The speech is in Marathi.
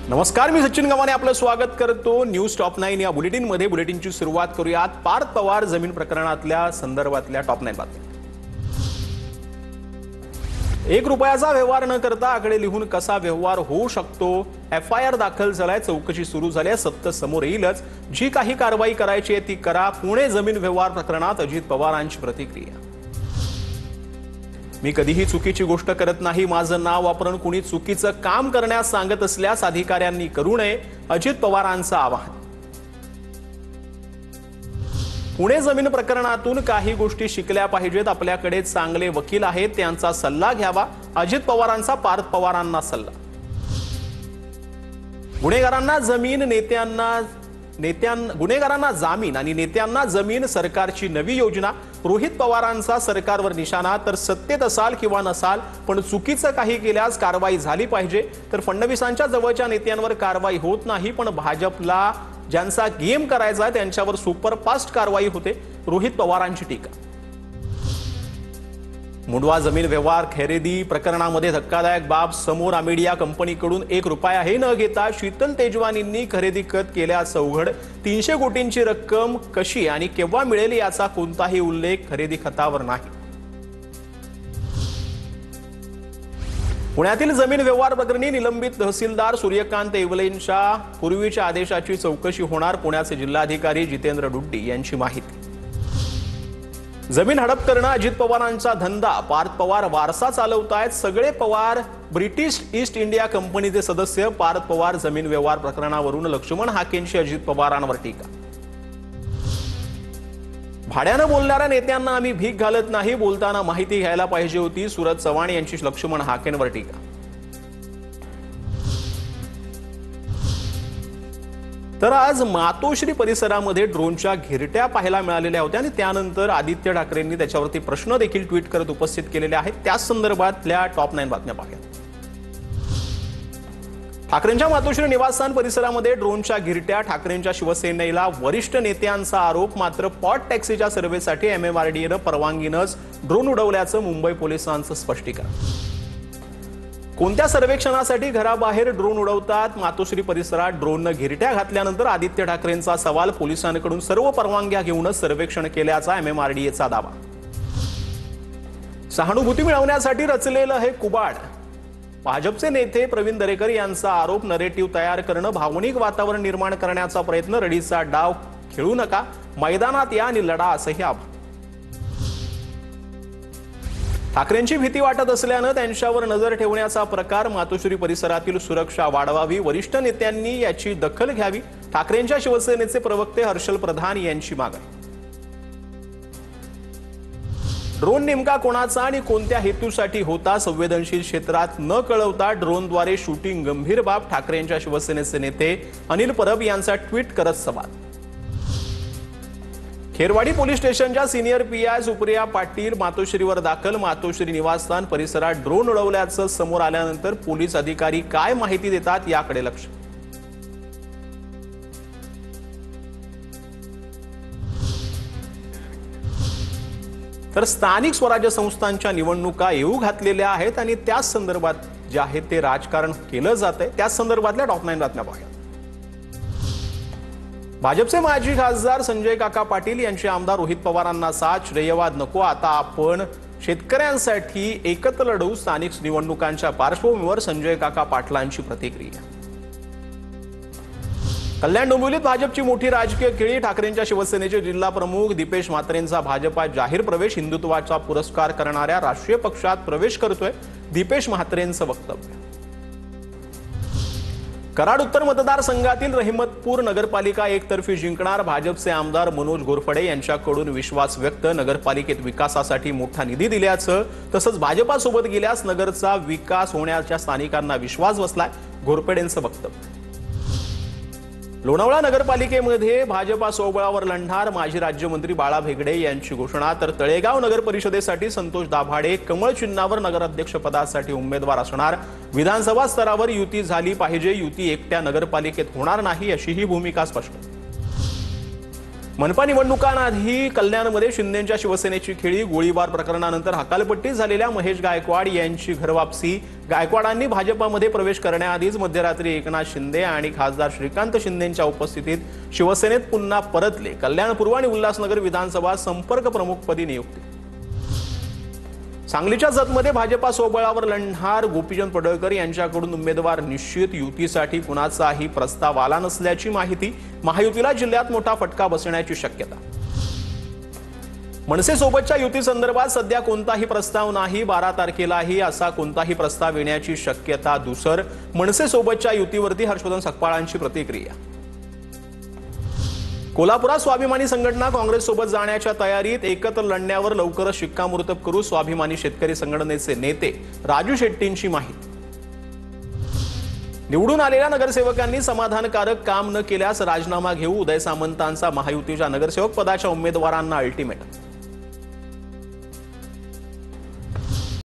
नमस्कार, मी सचिन गव्हाणे आपलं स्वागत करतो न्यूज टॉप 9 या बुलेटिनमध्ये। बुलेटिनची सुरुवात करूयात पार्थ पवार जमीन प्रकरणातल्या संदर्भातल्या टॉप 9 बातम्या। 1 रुपयाचा व्यवहार न करता आकडे लिहून कसा व्यवहार होऊ शकतो? FIR दाखल झालाय, चौकशी सुरू झाली आहे, सत्य समोर येईलच। जी काही कारवाई करायची आहे ती करा। पुणे जमीन व्यवहार प्रकरणात अजित पवारांची प्रतिक्रिया। मी कधीही चुकीची गोष्ट करत नाही, माझं नाव वापरून कुणी चुकीचं काम करण्यास सांगत असल्यास अधिकाऱ्यांनी करू नये, अजित पवारांचं आवाहन। पुणे जमीन प्रकरणातून काही गोष्टी शिकल्या पाहिजेत, आपल्याकडे चांगले वकील आहेत, त्यांचा सल्ला घ्यावा, अजित पवारांचा पार्थ पवारांना सल्ला। गुन्हेगारांना जामीन आणि नेत्यांना जमीन, सरकारची नवी योजना। रोहित पवारांचा सरकारवर निशाणा। तर सत्तेत असाल किंवा नसाल पण चुकीचं काही केल्यास कारवाई झाली पाहिजे। तर फडणवीसांच्या जवळच्या नेत्यांवर कारवाई होत नाही, पण भाजपला ज्यांचा गेम करायचा आहे त्यांच्यावर सुपरफास्ट कारवाई होते, रोहित पवारांची टीका। मुंडवा जमीन व्यवहार खरेदी प्रकरणामध्ये धक्कादायक बाब समोर। अमेडिया कंपनीकडून 1 रुपयाही न घेता शीतल तेजवानींनी खरेदी खत केल्याचं उघड। 300 कोटींची रक्कम कशी आणि केव्हा मिळेल याचा कोणताही उल्लेख खरेदी खतावर नाही। पुण्यातील जमीन व्यवहार प्रकरणी निलंबित तहसीलदार सूर्यकांत येवलेंच्या पूर्वीच्या आदेशाची चौकशी होणार, पुण्याचे जिल्हाधिकारी जितेंद्र डुड्डी यांची माहिती। जमीन हडप करणं अजित पवारांचा धंदा, पार्थ पवार वारसा चालवतायत, सगळे पवार ब्रिटिश ईस्ट इंडिया कंपनीचे सदस्य। पार्थ पवार जमीन व्यवहार प्रकरणावरून लक्ष्मण हाकेंची अजित पवारांवर टीका। भाड्यानं बोलणाऱ्या नेत्यांना आम्ही भीक घालत नाही, बोलताना माहिती घ्यायला पाहिजे होती, सूरज चव्हाण यांची लक्ष्मण हाकेंवर टीका। तर आज मातोश्री परिसरामध्ये ड्रोनच्या घिरट्या पाहायला मिळालेल्या होत्या आणि त्यानंतर आदित्य ठाकरेंनी त्याच्यावरती प्रश्न देखील ट्विट करत उपस्थित केलेले आहेत। त्या संदर्भातल्या टॉप 9 बातम्या पाहूया। ठाकरेंच्या मातोश्री निवासस्थान परिसरामध्ये ड्रोनच्या घिरट्या, ठाकरेंच्या शिवसेनेला वरिष्ठ नेत्यांचा आरोप। मात्र पॉट टॅक्सीच्या सर्व्हेसाठी MMRDAनं परवानगीनंच ड्रोन उडवल्याचं मुंबई पोलिसांचं स्पष्टीकरण। कोणत्या सर्वेक्षणासाठी घराबाहेर ड्रोन उडवतात? मातोश्री परिसरात ड्रोननं घिरट्या घातल्यानंतर आदित्य ठाकरेंचा सवाल, पोलिसांकडून सर्व परवानग्या घेऊनच सर्वेक्षण केल्याचा MMRDAचा दावा। सहानुभूती मिळवण्यासाठी रचलेलं हे कुबाड। भाजपचे नेते प्रवीण दरेकर यांचा आरोप, नरेटिव्ह तयार करणं, भावनिक वातावरण निर्माण करण्याचा प्रयत्न, रडीचा डाव खेळू नका, मैदानात या आणि लढा, असंही आवाहन। ठाकरेंची भीती वाटत असल्यानं त्यांच्यावर नजर ठेवण्याचा प्रकार, मातोश्री परिसरातील सुरक्षा वाढवावी, वरिष्ठ नेत्यांनी याची दखल घ्यावी, ठाकरेंच्या शिवसेनेचे प्रवक्ते हर्षल प्रधान यांची मागणी। ड्रोन नेमका कोणाचा आणि कोणत्या हेतूसाठी होता? संवेदनशील क्षेत्रात न कळवता ड्रोनद्वारे शूटिंग गंभीर बाब, ठाकरेंच्या शिवसेनेचे नेते अनिल परब यांचा ट्विट करत सवाल। खेरवाडी पोलीस स्टेशनच्या सिनियर PI सुप्रिया पाटील मातोश्रीवर दाखल। मातोश्री निवासस्थान परिसरात ड्रोन उडवल्याचं समोर आल्यानंतर पोलीस अधिकारी काय माहिती देतात याकडे लक्ष। तर स्थानिक स्वराज्य संस्थांच्या निवडणुका येऊ घातलेल्या आहेत आणि त्या संदर्भात जे आहे ते राजकारण केलं जातंय, त्या संदर्भातल्या टॉप 9 बातम्या पाहूया। भाजपचे माजी खासदार संजय काका पाटील यांचे आमदार रोहित पवारांना साथ, श्रेयवाद नको, आता आपण शेतकऱ्यांसाठी एकत्र लढू। स्थानिक निवडणुकांच्या पार्श्वभूमीवर संजय काका पाटलांची प्रतिक्रिया। कल्याण डोंबिवलीत भाजपची मोठी राजकीय खेळी, ठाकरेंच्या शिवसेनेचे जिल्हा प्रमुख दीपेश म्हात्रेंचा भाजपात जाहीर प्रवेश। हिंदुत्वाचा पुरस्कार करणाऱ्या राष्ट्रीय पक्षात प्रवेश करतोय, दीपेश म्हात्रेंचं वक्तव्य। कराड उत्तर मतदारसंघातील रहिमतपूर नगरपालिका एकतर्फी जिंकणार, भाजपचे आमदार मनोज घोरपडे यांच्याकडून विश्वास व्यक्त। नगरपालिकेत विकासासाठी मोठा निधी दिल्याचं, तसंच भाजपासोबत गेल्यास नगरचा विकास होण्याच्या स्थानिकांना विश्वास बसलाय, घोरपडेंचं वक्तव्य। लोणावळा नगरपालिकेमध्ये भाजपा सोबळावर लढणार, माजी राज्यमंत्री बाळा भेगडे यांची घोषणा। तर तळेगाव नगर परिषदेसाठी संतोष दाभाडे कमळ चिन्हावर नगराध्यक्षपदासाठी उमेदवार असणार। विधानसभा स्तरावर युती झाली पाहिजे, युती एकट्या नगरपालिकेत होणार नाही, अशी ही भूमिका स्पष्ट। मनपा निवडणुकांआधी कल्याणमध्ये शिंदेंच्या शिवसेनेची खेळी, गोळीबार प्रकरणानंतर हकालपट्टी झालेल्या महेश गायकवाड यांची घरवापसी। गायकवाडांनी भाजपामध्ये प्रवेश करण्याआधीच मध्यरात्री एकनाथ शिंदे आणि खासदार श्रीकांत शिंदेंच्या उपस्थितीत शिवसेनेत पुन्हा परतले। कल्याण पूर्व आणि उल्हासनगर विधानसभा संपर्क प्रमुखपदी नियुक्ती। सांगलीच्या जतमध्ये भाजपा स्वबळावर लढणार गोपीचंद पडळकर यांच्याकडून उमेदवार निश्चित। युतीसाठी कुणाचाही प्रस्ताव आला नसल्याची माहिती। महायुतीला जिल्ह्यात मोठा फटका बसण्याची शक्यता। मनसेसोबतच्या युती संदर्भात सध्या कोणताही प्रस्ताव नाही। 12 तारखेलाही असा कोणताही प्रस्ताव येण्याची शक्यता दुसर। मनसेसोबतच्या युतीवरती हर्षवर्धन सकपाळांची प्रतिक्रिया। कोल्हापुरात स्वाभिमानी संघटना काँग्रेससोबत जाण्याच्या तयारीत। एकत्र लढण्यावर लवकरच शिक्कामोर्तब करू, स्वाभिमानी शेतकरी संघटनेचे नेते राजू शेट्टींची माहिती। निवडून आलेल्या नगरसेवकांनी समाधानकारक काम न केल्यास राजीनामा घेऊ, उदय सामंतांचा महायुतीच्या नगरसेवक पदाच्या उमेदवारांना अल्टिमेटम।